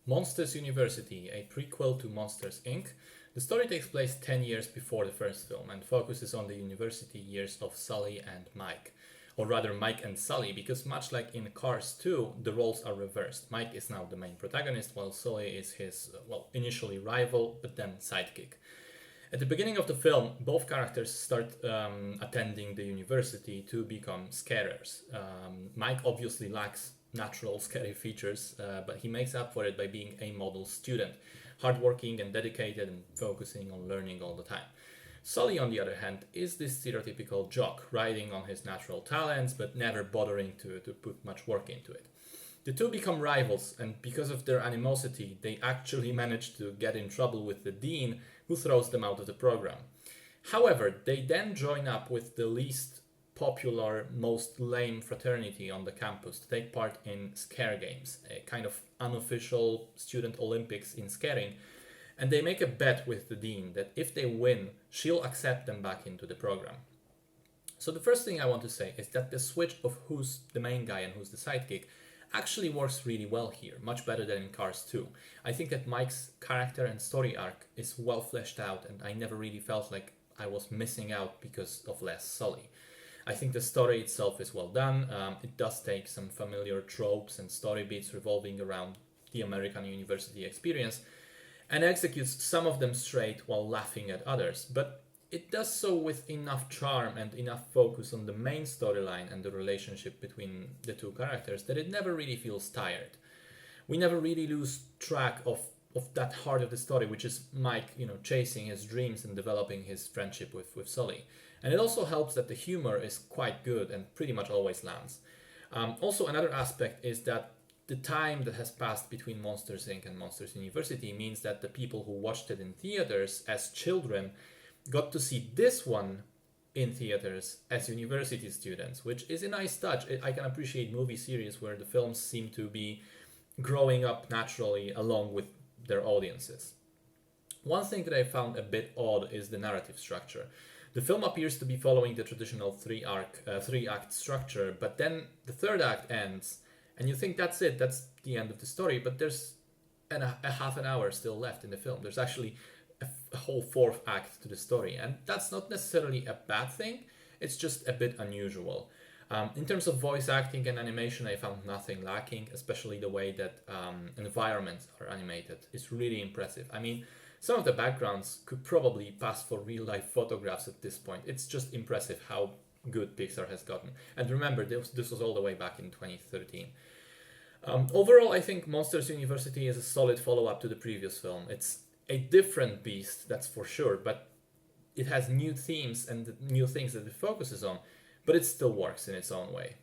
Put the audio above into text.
Monsters University, a prequel to Monsters Inc. The story takes place 10 years before the first film and focuses on the university years of Sully and Mike. Or rather, Mike and Sully, because much like in Cars 2, the roles are reversed. Mike is now the main protagonist, while Sully is his, initially rival, but then sidekick. At the beginning of the film, both characters start attending the university to become scarers. Mike obviously lacks natural scary features, but he makes up for it by being a model student, hardworking and dedicated and focusing on learning all the time. Sully, on the other hand, is this stereotypical jock, riding on his natural talents but never bothering to put much work into it. The two become rivals, and because of their animosity, they actually manage to get in trouble with the dean, who throws them out of the program. However, they then join up with the least popular, most lame fraternity on the campus to take part in scare games, a kind of unofficial student Olympics in scaring, and they make a bet with the dean that if they win, she'll accept them back into the program. So the first thing I want to say is that the switch of who's the main guy and who's the sidekick actually works really well here, much better than in Cars 2. I think that Mike's character and story arc is well fleshed out, and I never really felt like I was missing out because of less Sully. I think the story itself is well done. It does take some familiar tropes and story beats revolving around the American university experience and executes some of them straight while laughing at others, but it does so with enough charm and enough focus on the main storyline and the relationship between the two characters that it never really feels tired. We never really lose track of that heart of the story, which is Mike, chasing his dreams and developing his friendship with Sully. And it also helps that the humor is quite good and pretty much always lands. Also, another aspect is that the time that has passed between Monsters Inc. and Monsters University means that the people who watched it in theaters as children got to see this one in theaters as university students, which is a nice touch. I can appreciate movie series where the films seem to be growing up naturally along with their audiences. One thing that I found a bit odd is the narrative structure. The film appears to be following the traditional three-act structure, but then the third act ends, and you think that's it, that's the end of the story, but there's a half an hour still left in the film. There's actually a whole fourth act to the story, and that's not necessarily a bad thing, it's just a bit unusual. In terms of voice acting and animation, I found nothing lacking, especially the way that environments are animated is really impressive. I mean, some of the backgrounds could probably pass for real-life photographs at this point. It's just impressive how good Pixar has gotten. And remember, this was all the way back in 2013. Overall, I think Monsters University is a solid follow-up to the previous film. It's a different beast, that's for sure, but it has new themes and new things that it focuses on, but it still works in its own way.